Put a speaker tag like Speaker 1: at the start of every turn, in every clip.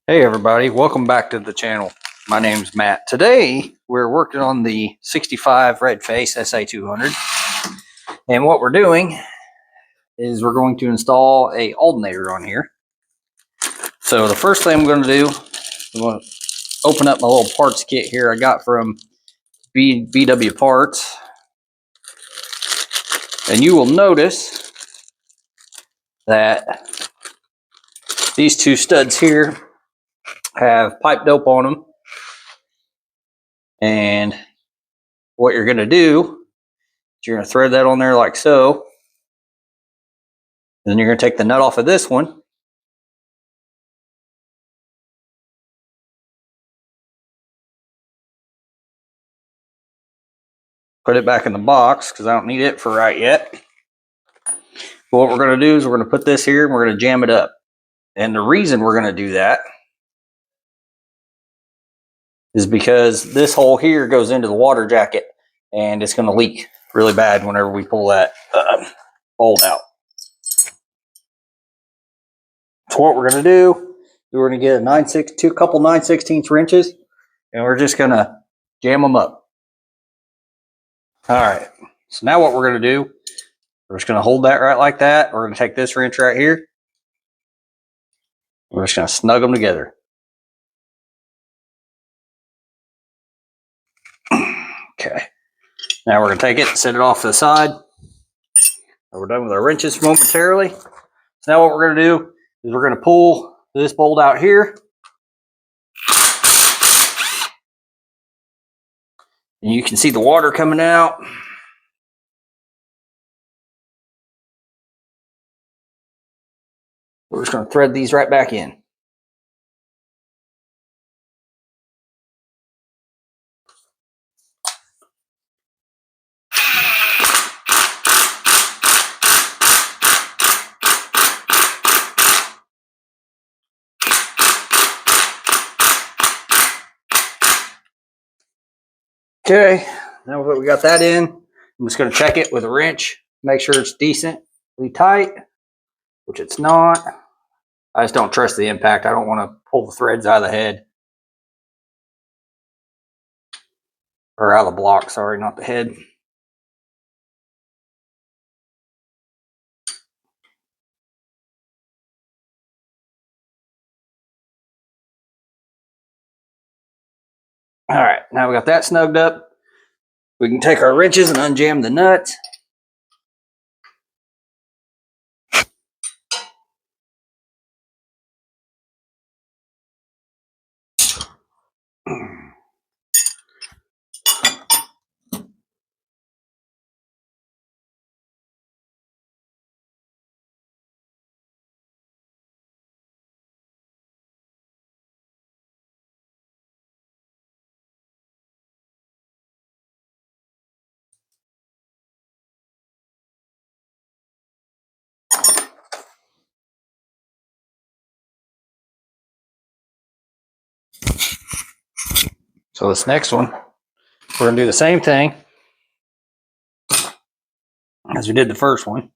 Speaker 1: Hey everybody, welcome back to the channel. My name's Matt. Today we're working on the 65 red face SA-200, and what we're doing is we're going to install a alternator on here. So the first thing I'm going to do, I'm going to open up my little parts kit here I got from BW Parts, and you will notice that these two studs here have pipe dope on them, and what you're going to do is you're going to thread that on there like so. And then you're going to take the nut off of this one. Put it back in the box because I don't need it for right yet. But what we're going to do is we're going to put this here and we're going to jam it up. And the reason we're going to do that is because this hole here goes into the water jacket and it's going to leak really bad whenever we pull that bolt out. So what we're going to do, we're going to get a couple 9/16 wrenches, and we're just going to jam them up. All right. So now what we're going to do, we're just going to hold that right like that. We're going to take this wrench right here. We're just going to snug them together. Okay. Now we're going to take it and set it off to the side. We're done with our wrenches momentarily. So now what we're going to do is we're going to pull this bolt out here. And you can see the water coming out. We're just going to thread these right back in. Okay, now that we got that in, I'm just going to check it with a wrench, make sure it's decently tight, which it's not. I just don't trust the impact. I don't want to pull the threads out of the head. Or out of the block, sorry, not the head. All right, now we got that snugged up. We can take our wrenches and unjam the nuts. So this next one, we're going to do the same thing as we did the first one.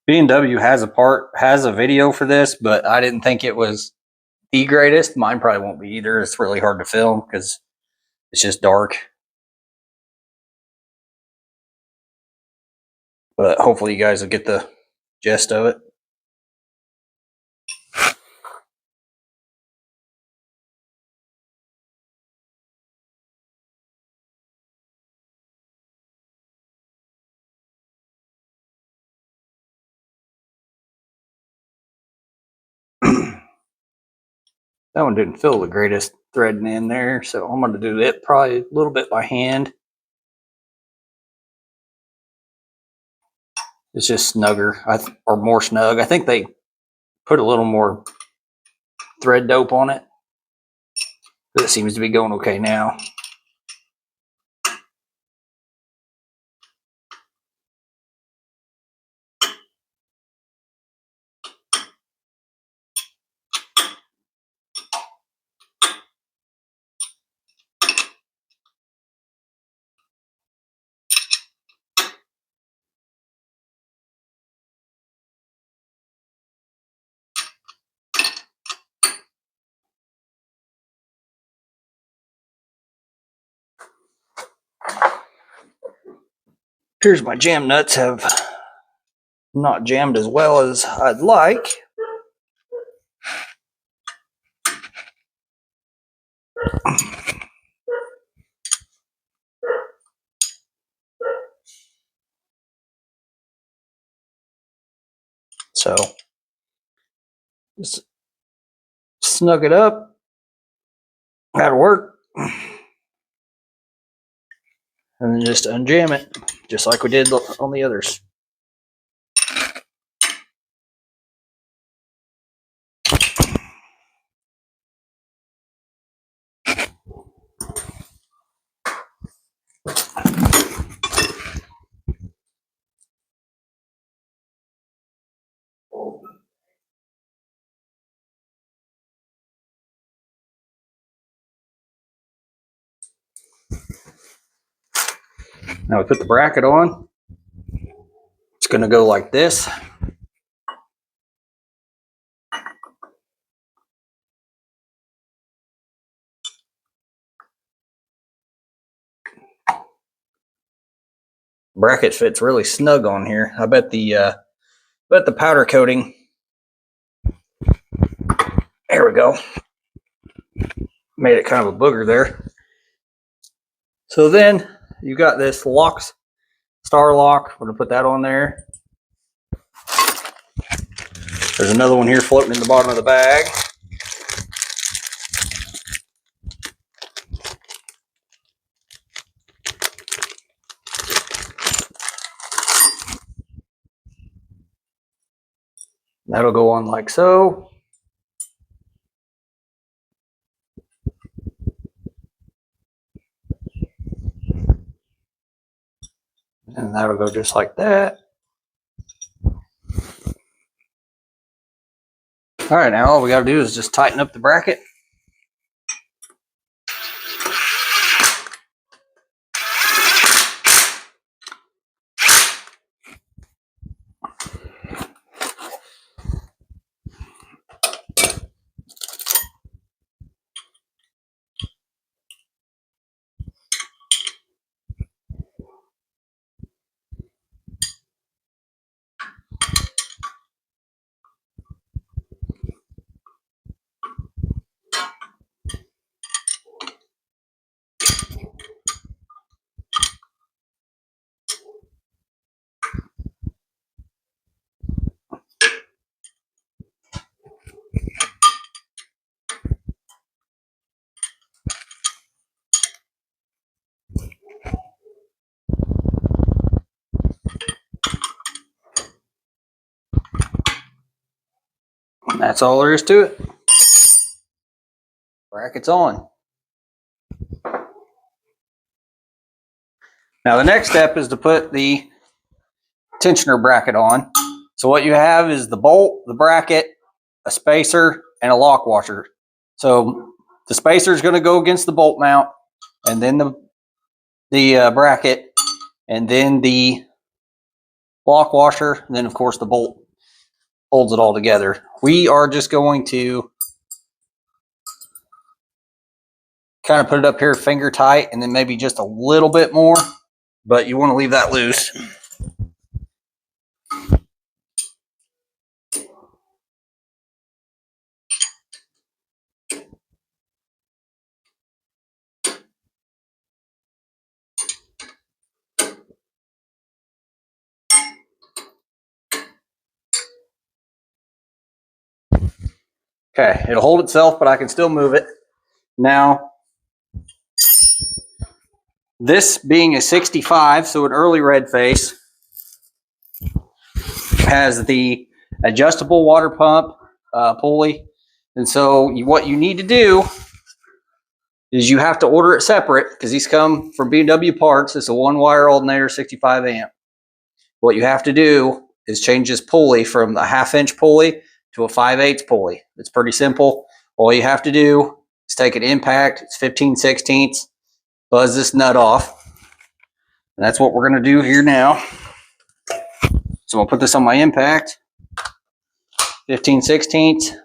Speaker 1: B&W has a video for this, but I didn't think it was the greatest. Mine probably won't be either. It's really hard to film because it's just dark. But hopefully you guys will get the gist of it. That one didn't feel the greatest threading in there, so I'm going to do it probably a little bit by hand. It's just snugger, or more snug. I think they put a little more thread dope on it, but it seems to be going okay now. Here's my jam nuts have not jammed as well as I'd like. So just snug it up. That'll work. And then just unjam it, just like we did on the others. Now we put the bracket on. It's going to go like this. Bracket fits really snug on here. I bet the powder coating. There we go. Made it kind of a booger there. So then you got this star lock. We're gonna put that on there. There's another one here floating in the bottom of the bag. That'll go on like so. And that'll go just like that. All right, now all we got to do is just tighten up the bracket. And that's all there is to it. Bracket's on. Now the next step is to put the tensioner bracket on. So what you have is the bolt, the bracket, a spacer, and a lock washer. So the spacer is going to go against the bolt mount, and then the bracket, and then the lock washer, and then of course the bolt holds it all together. We are just going to kind of put it up here finger tight, and then maybe just a little bit more, but you want to leave that loose. Okay, it'll hold itself, but I can still move it. Now, this being a 65, so an early red face, has the adjustable water pump pulley. And so what you need to do is you have to order it separate because these come from B&W parts. It's a one-wire alternator, 65 amp. What you have to do is change this pulley from a 1/2-inch pulley to a 5/8 pulley. It's pretty simple. All you have to do is take an impact. It's 15/16, buzz this nut off. And that's what we're going to do here now. So I'll put this on my impact. 15/16.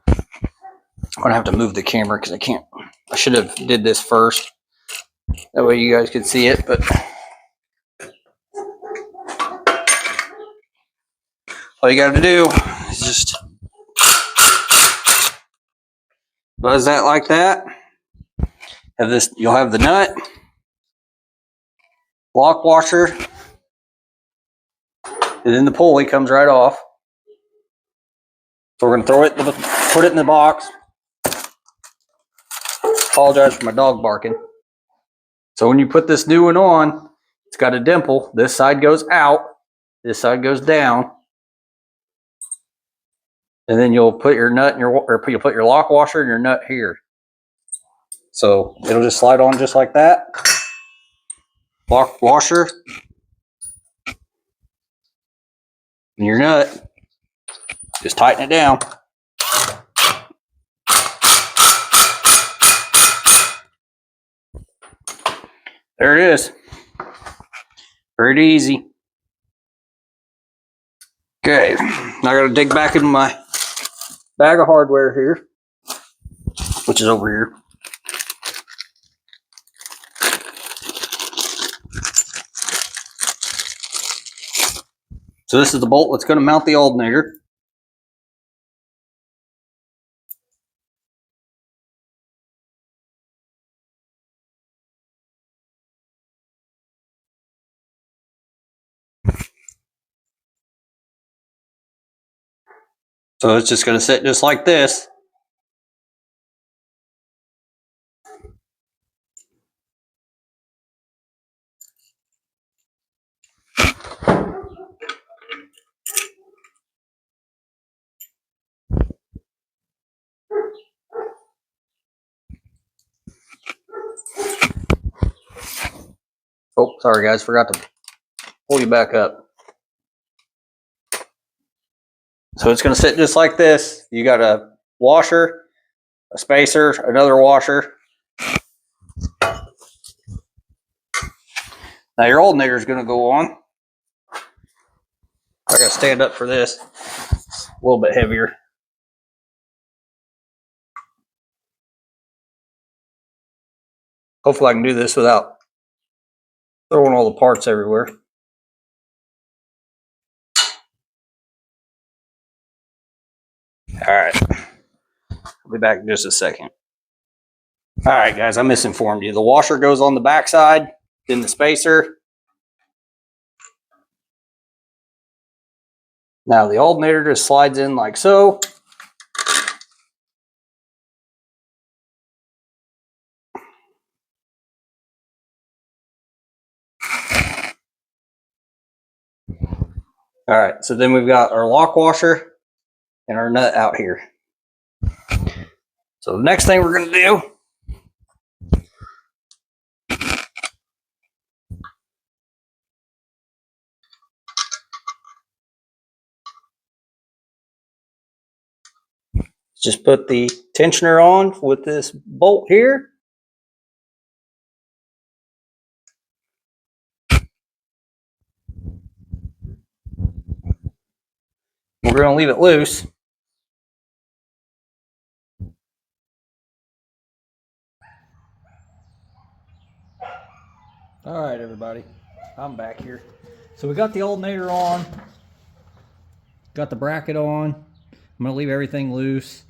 Speaker 1: I'm going to have to move the camera because I can't. I should have did this first. That way you guys could see it, but All you got to do is just buzz that like that. Have this, you'll have the nut, lock washer, and then the pulley comes right off. So we're going to throw it, put it in the box. Apologize for my dog barking. So when you put this new one on, it's got a dimple. This side goes out, this side goes down. And then you'll put your nut in your, or you'll put your lock washer and your nut here. So it'll just slide on just like that. Lock washer and your nut. Just tighten it down. There it is. Pretty easy. Okay, now I gotta dig back into my bag of hardware here, which is over here. So this is the bolt that's going to mount the alternator. So it's just going to sit just like this. Oh, sorry guys, forgot to pull you back up. So it's going to sit just like this. You got a washer, a spacer, another washer. Now your alternator is going to go on. I got to stand up for this. It's a little bit heavier. Hopefully I can do this without throwing all the parts everywhere. All right, I'll be back in just a second. All right, guys, I misinformed you. The washer goes on the back side, then the spacer. Now the alternator just slides in like so. All right, so then we've got our lock washer and our nut out here. So the next thing we're going to do is just put the tensioner on with this bolt here. We're going to leave it loose. All right, everybody, I'm back here. So we got the alternator on, got the bracket on. I'm going to leave everything loose.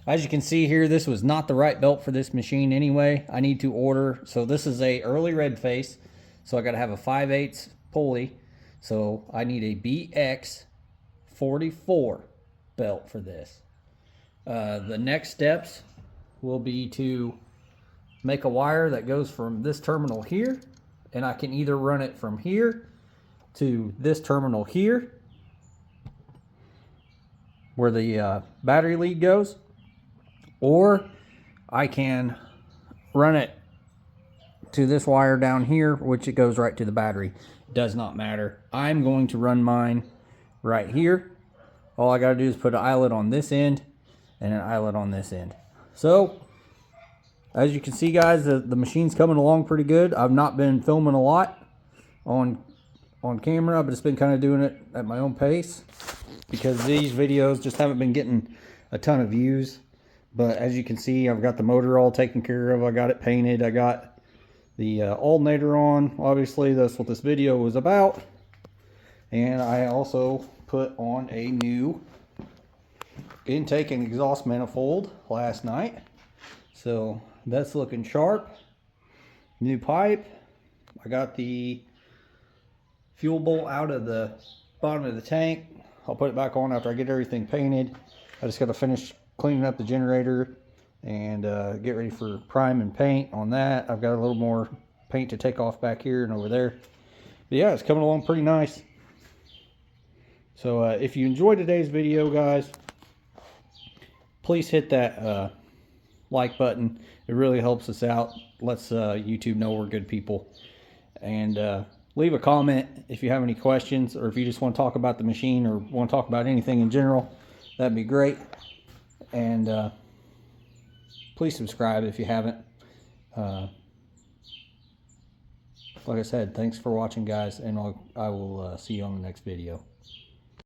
Speaker 1: As you can see here, this was not the right belt for this machine anyway. I need to order. So this is a early red face. So I got to have a 5/8 pulley. So I need a BX 44 belt for this. The next steps will be to make a wire that goes from this terminal here, and I can either run it from here to this terminal here where the battery lead goes, or I can run it to this wire down here, which it goes right to the battery. Does not matter. I'm going to run mine right here. All I got to do is put an eyelet on this end and an eyelet on this end. So as you can see, guys, the machine's coming along pretty good. I've not been filming a lot on camera, but it's been kind of doing it at my own pace because these videos just haven't been getting a ton of views. But as you can see, I've got the motor all taken care of. I got it painted. I got the alternator on. Obviously, that's what this video was about. And I also
Speaker 2: put on a new intake and exhaust manifold last night. So that's looking sharp. New pipe. I got the fuel bolt out of the bottom of the tank. I'll put it back on after I get everything painted. I just got to finish cleaning up the generator and get ready for prime and paint on that. I've got a little more paint to take off back here and over there. But yeah, it's coming along pretty nice. So if you enjoyed today's video, guys, please hit that like button. It really helps us out, lets YouTube know we're good people. And leave a comment if you have any questions, or if you just want to talk about the machine or want to talk about anything in general. That'd be great. And please subscribe if you haven't. Like I said, thanks for watching, guys, and I will see you on the next video.